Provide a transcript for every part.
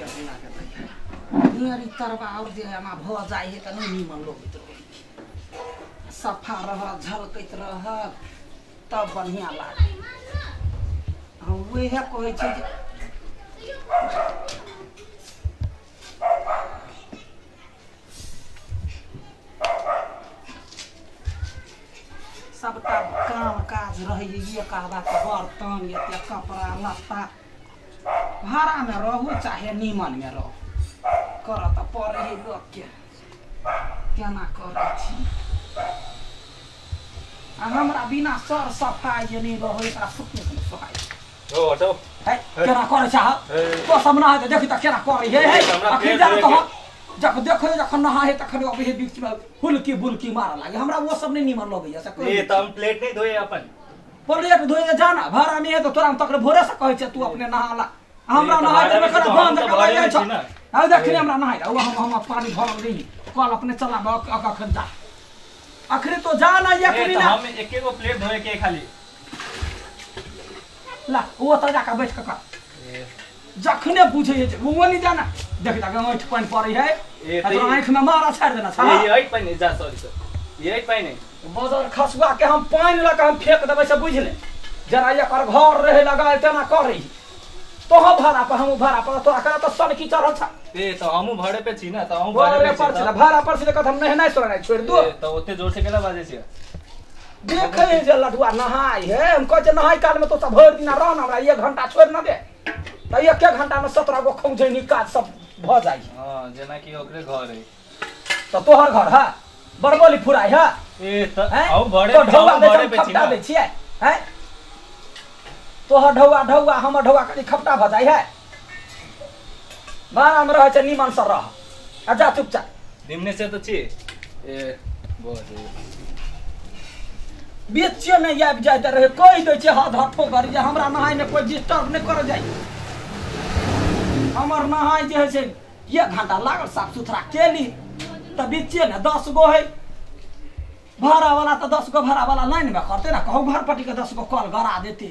नियरी तरवा और जे हमा भ जाय हे त नै निमन लोगित रही सफा रह झलकैत रह तब बढ़िया लागे हम उहे कहै छै जे सबटा काम काज रहे ये कहबा के बर्तन ये कपड़ा लत्ता भाड़ा में रहू चाहे नीमन में रहो कर त पड़े है लोग के केना करे छी हमरा बिना सर सफाई जे नहीं रहो एकरा फुटने के सफाई ओ हटो है केना करे चाह तो सब ना है देखि त केना करे हे अखन जा तो जब देखो जखन नहाए तखन अबे बीच में हुलकी बुलकी मार लागे हमरा वो सब नहीं निमन लगे से ए त हम प्लेट नहीं धोए अपन प्लेट धोए जाना भाड़ा में है तो तोरा तक भोरे से कहै छै तू अपने नहाला हमरा नहाए त कर बंद करबै छै आ देखि हमरा नहाए हम पानी भरल रही कल अपने चला अखन जा अखरे तो जा ना एक दिन हम एके गो प्लेट धोए के खाली ला वो त जाका बैठ के कर जखने पूछे है वो नहीं जाना देख ता आंख पानी पड़े है तो आंख में मारा छाड़ देना छा ये हट पानी जा सॉरी सर ये हट पानी बाजार खसुआ के हम पानी लगा हम फेंक देबै से बुझ ले जरा एकर घर रहे लगाए तेना करे तो हम भाड़ा पर हम भाड़ा पर तोरा करा तो सन की चढ़ल छ ए तो हमहु भाड़े पे छी ना तो हम भाड़े पर छी भाड़ा पर छी कत हम नहीं छोड़ना छोड़ दो तो ओते जोर से केला बाजे छी देखे जे लडुआ नहाई है हम कह जे नहाई काल में तो सब भर दिन रह हमरा 1 घंटा छोड़ न दे त 1 घंटा में 17 गो खौजैनी काज सब भ जाई हां जेना कि ओकरे घर है तो तोहर घर है बड़बोली फुराई है ए त हम भाड़े पे छी ना दे छियै हैं तोहर ढौआ हमर ढौआ कनी खपटा भ जाई है भाड़ा में रह छ निमन से रह आ जा चुपचाप निम्ने से तो छी ए बहुत बीच में आबि जाते रहे कहि दै छै हाथ हठो कर जे हमरा नहाय में कोई डिस्टर्ब नहीं कर जाय हमर नहाय जे है से 1 घंटा लागल साफ सुथरा केली त बीचे में 10 गो है भाड़ा वाला तो 10 गो भाड़ा वाला लाइन में करते ना कहू घर पट्टी के 10 गो कॉल गड़ा देते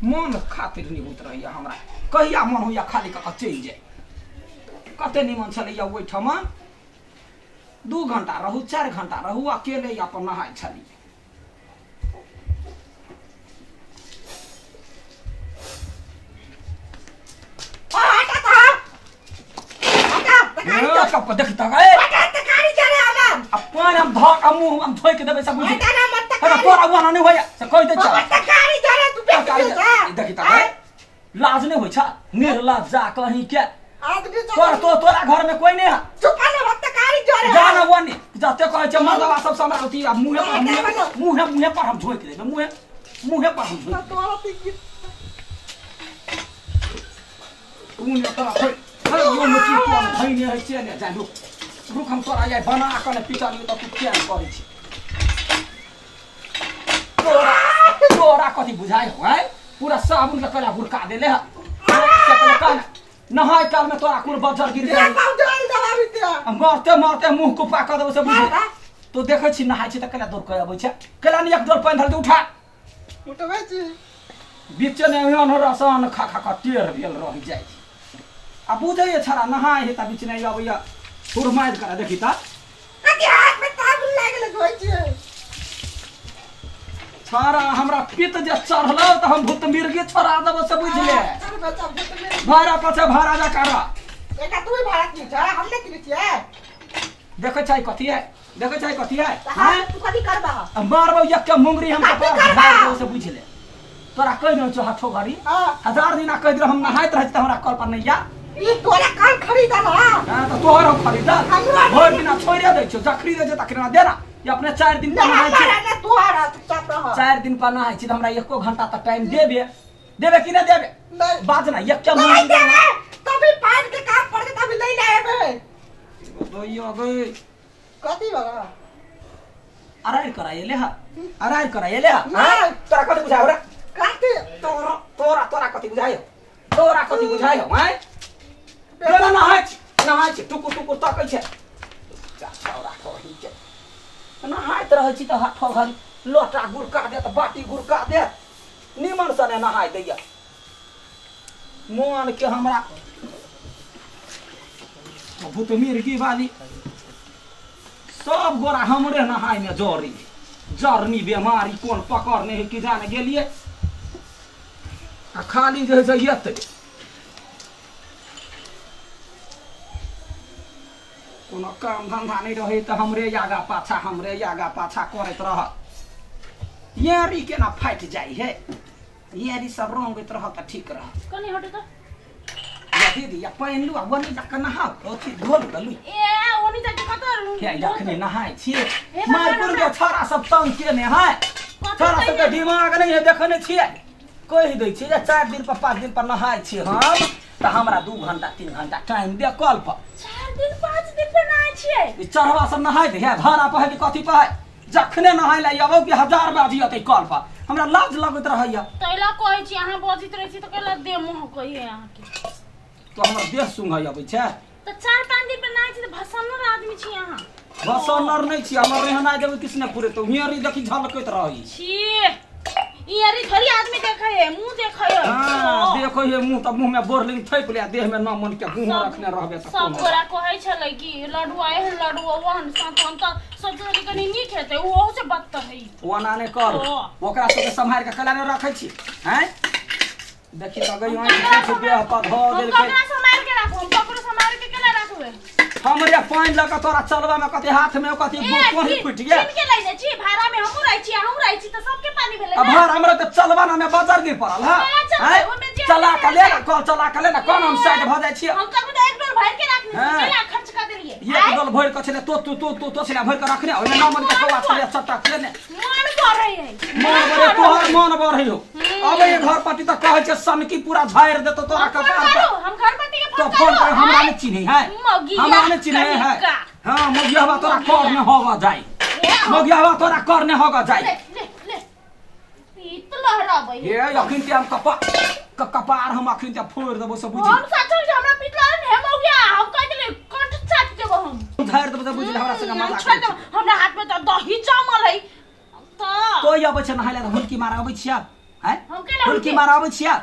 मन खातिर नहीं होत रहिया हमरा कहिया मन होइया खाली क चल जाए कते निमन छलैया ओइ ठमा 2 घंटा रहू 4 घंटा रहू अकेले अपन नहाय छली कप देखता गए अपन हम धक मुंह हम धोइ के देबै सब बुझ तोरा वाना नहीं होया से कहि दे छ देखता गए लाज नहीं होय छ निर्लज जा कहीं के तोरा घर में कोई नहीं है जाना वानी जाते कहे छ मर्दवा सब समाती मुंह पर हम धोइ के देबै मुंह पर हम धोइ तू ने तोरा अरे यो मची को धइने है चेने जानु रुक हम तोरा या बना कने पिटाली त तू क्या करै छी तोरा कथि बुझाइ हो है पूरा साबुन के कला गुरका देले है कहना नहाय काल में तोरा कुल बजर गिर जाई हम मारते मुंह को पाक देबो से बुझ तो देखै छी नहाय छी त कला दूर कय आबै छै कला नि एक डोल पानी धर के उठा उठबै छी बीच में एहन रसन खा खा टेर भेल रह जाई आ बुझै छरा नहाय हे त बीच में आबैया फुरमाइद करा देखि त कति हाथ में साबुन लागल धोइ छै छारा हमरा पित जे चढ़लो त हम भूत मिर्गी छोड़ा देबो से बुझ ले भाड़ा पछे भाड़ा जा करा एका तू भाड़ा की छ हम ले की छियै देखै छै कथि है हां तू कथि करबा मारबो एक के मुंगरी हम पास भाड़ देबो से बुझ ले तोरा कहि न छ हाथो घरी 1000 दिन कहि दे हम नहाइत रहै त हमरा कल पर नहीं या ई तोरा कान खरीदा ना हां त तोहर खरीदा भर दिन छोड़े दै छ जखरी दे जे तखरी ना देना ये अपने 4 दिन पर नहाय छै ना तोहर चुपचाप रह 4 दिन पर नहाय छी त हमरा 1 घंटा तक टाइम देबे कि ना देबे बाज ना एक के नहीं देबे तभी पान के काम पड़ के तभी नहीं लेबे दोइयो गई कथि बगा अराई कराइले हा हां तोरा कथि बुझायो रे कथि तोरा कथि बुझायो हैं बेला नहाय छी टुकुर तकै छै छौरा कहि छै नहाइत रहै छी त हाथो घरी लोटा गुरका दे त बाटी गुरका दे निमन सने नहाय दैया मोन के हमरा भूत मिर्गी वाली सब गोरा हमरे नहाय में जरी जरनी बीमारी कौन पकड़ने है कि जाने गेलिए आ खाली जे है येते कोनो काम धंधा नहीं रहे तो हमरे यागा पाछा करत रह यारी के ना फाट जाई है यारी सब रंगत रह त ठीक रह कनी हटे तो या दीदी या पानी लुआ बनी जा के नहा ओथी धोल गलु ए ओनी जा के कतर क्या यखने नहाय छिए मारपुर के छोरा सब तंग के ने है छोरा सब के दिमाग नहीं है देखने छिए कह दै छी जे 4 दिन पर 5 दिन पर नहाय छी हम त हमरा 2 घंटा 3 घंटा टाइम दे कल पर 4 दिन 5 दिन पर नहाय छिए ई चढ़वा सब नहाय दे है भाड़ा पर है कि कथी पर है जखने नहाय ला आबो कि 1000 बाजी अतै कल पर हमरा लाज लगत रहैया तैला कहै छी अहाँ बजित रहै छी त केला दे मुंह कहिए अहाँ के तो हमरा देह सुंघै अबै छै त 4-5 दिन पर नहाय छी त भसनर आदमी छी अहाँ भसनर नै छी हमर रहना देबै किसने पूरे तो हियरी देखि झलकैत रही छी यारी थोड़ी आदमी देखे है मुंह देखे है हां देखो ये मुंह त मुंह में बोरलिंग थैप ले देह में न मन के मुंह रखने रहबे त सब गोरा कहै छलै कि लडुआ है लडुआवन संतन त सब जरी कनी नीक हेतै ओहो से बदतर है ओना ने कर ओकरा सब के संभाल के कला ने रखै छी हैं देखि त गई वहां से देह पर धो देल के ककरा संभाल के राखू हम ककरो संभाल के केला राखबे हमरे पानी लगा तोरा चलवा में कते हाथ में कते कोही फुट गया किन के लइने छी भाड़ा में हमहु रहै छी अहू रहै छी त सबके पानी भेलै अब भार हमरा त चलवा ना में बाजार गिर पड़ल है चला के ले कल चला के ले ना कोन हम साइड भ जाय छी हम कब एक डोल भर के रखने केला खर्च कर देलिए एक डोल भर के छले तो छले भर के रखने ओने ना मन के खवा छले चट्टा के ने मन कर रही है मन बरे तोहर मन बढ़ै हो अब ये घर पति त कहै छै सनकी पूरा झाड़ दे तो तोरा कपार पर हम घर पति के तो फोन कर हमरा ने चिन्हे है हमरा ने चिन्हे है हां मोगियावा तोरा कर में होगा जाय मोगियावा तोरा कर ने होगा जाय ले ई त लहराबै ये अखिन ते हम कपार हम अखिन ते फोड़ देबो सब बुझी हम साचो हमरा पिटला ने हो गया हम कह देले कंठ चाट देबो हम झाड़ देबो सब बुझी हमरा संग मजाक हमरा हाथ में त दही जमल है तो ये बच्चा नहाइला त हुलकी मार आबै छिया हैं हम केला हुलकी मार आबै छिया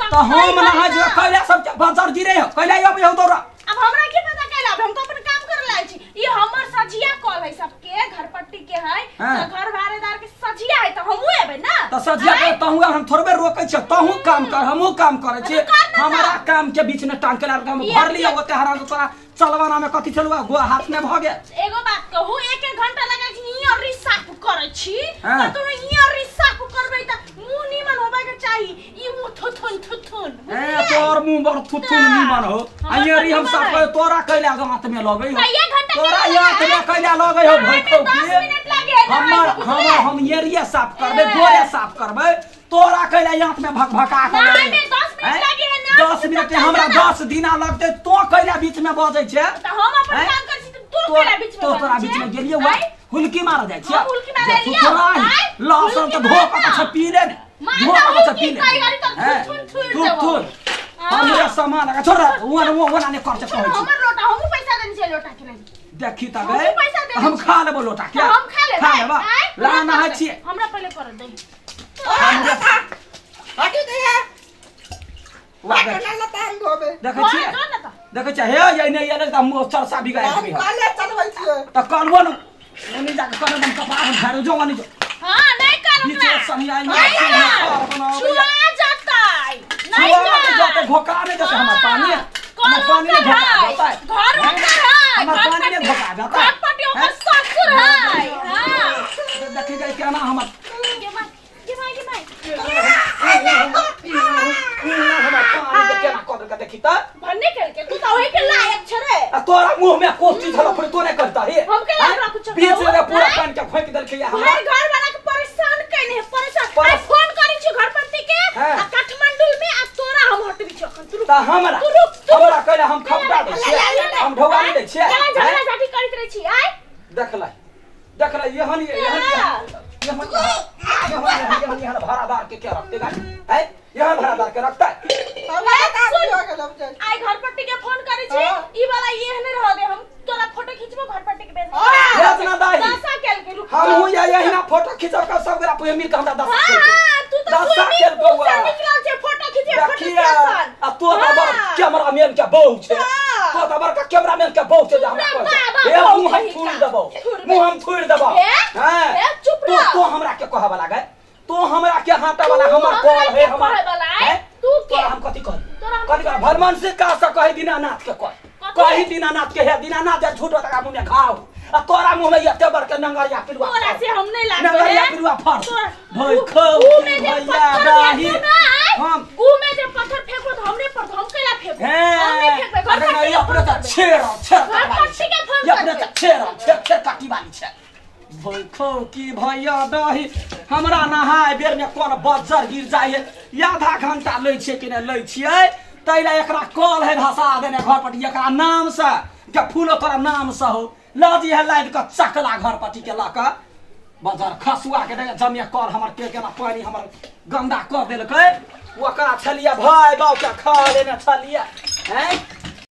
तो हम नहाइ जो कैला सब बाजार गिरे हो कैला आबै हो तोरा अब हमरा के पता कैला हम तो अपन काम कर लाइ छी ई हमर सजिया कॉल है सबके घर पट्टी के है तो घर भाड़ेदार के सजिया है तो हमहु एबे ना तो सजिया के तहु हम थोड़बे रोकै छ तहु काम कर हमहु काम करे छी हमरा काम के बीच में टांग के लार हम भर लिया ओते हरा तोरा चलवाना में कथि चलवा गो हाथ में भ गेल एगो बात कहू 1 घंटा लगे छी ई और साफ करे छी तो तुम ई और साफ करबै त मुंह निमन होबे के चाहिए ई मुंह थुथुन ए तोर मुंह बड़ थुथुन निमन हो आयरी हम सब तोरा कैला हाथ में लगै हो तोरा हाथ में कैला लगै हो भइको के हम एरिया साफ करबे गोरे साफ करबे तोरा कैला हाथ में भका के नहीं 10 मिनट लगे है ना 10 मिनट हमरा 10 दिना लगते तो कैला बीच में बजै छै त हम अपन काम कर छी तो कैला बीच में तोरा बीच में गेलिए वा हुलकी मार जाय छै हुलकी मार लिया लहसुन त धो के छ पी ले धो के छ पी ले थुन हमरा सामान लगा छोड़ वो ना ने कर छ हमर लोटा हम पैसा देन छै लोटा के देखी त गए हम खा लेबो लोटा क्या हम खा लेबा ला ना छी हमरा पहले कर दे हटी दे वाह ना तान धोबे देखै छी देखै छी हे ये नै ये त मो चरसा बिगाड़ देबे काले चलबै छी त करबो न ओनी जा के करबो कपार में झाड़ो जो मानी जो हां नहीं कर बीच सनिया में छुआ जाता नहीं जाते भोका में जैसे हमार पानी में भोका जाता है घर अंदर है हमार पानी में भोका जाता है पटियों का ससुर है हां देखी गई क्या ना हमार के भाई हमार पानी के केना कर के देखी त भन्ने खेल के तू तो वही के लायक छरे तोरा मुंह में कोची झला फिर तू नहीं करता है हम के लायक कुछ बीच में पूरा पानी के फेंक दल के हम घर वाला के परेशान कइने परेशान आई फोन करी छी घर पति के आ काठमांडू में आ तोरा हम हटबी छी त हमरा कहले हम खपड़ा दे छी हम ढोवानी दे छी झगड़ा झाटी करत रही छी आई देखला यहन भाड़ादार के क्या रखते है यहां भाड़ादार के रखता है आई घर पट्टी के फोन करी छी ई वाला ये हने रह दे हम तोरा फोटो खींचबो घर पट्टी के भेज इतना दाई दसा केल के रुक हम हुआ यही फोटो खींचब का सब गोरा पे मिल के हमरा 10 हां तू तो 10 केल निकल छे फोटो खींचे फोटो आ तो तबर कैमरामैन के बहू छे तो तबर का कैमरामैन के बहू छे जे हमरा कह ए मुंह हम थूड़ देबो मुंह हम थूड़ देबो हां चुप रह तो हमरा के कहबा लागे तो हमरा के हाटा वाला हमर कॉल है हमर तू के हम कथि कह भरमन से का से कहि दीनानाथ के कहि दीनानाथ के है दीनानाथ जे झूठ तका मुंह में घाव आ तोरा मुंह में एते बर के नंगरिया पिलवा तोरा से हम नहीं लागे नंगरिया पिलवा फड़ भई खो भैया दाही हम ऊ में जे पत्थर फेंको तो हमने पर हम केला फेंको हमने फेंकबे अरे नहीं अपने त छेड़ अपने त छेड़ काटी वाली छे भई खो की भैया दाही हमरा नहाय बेर में कोन बज्जर गिर जाय आधा घंटा लै छै कि नै लै छियै तैला एकरा कॉल है भाषा देने घर पटी एकरा नाम से के फूलो तोरा नाम से हो लाजी है लाइट का चकला घर पटी के लाका बाजार खसुआ के देगा जमिया कॉल हमर के केना पानी हमर गंदा कर देलकै ओकरा छलिया भाई बाप के खा लेने छलिया हैं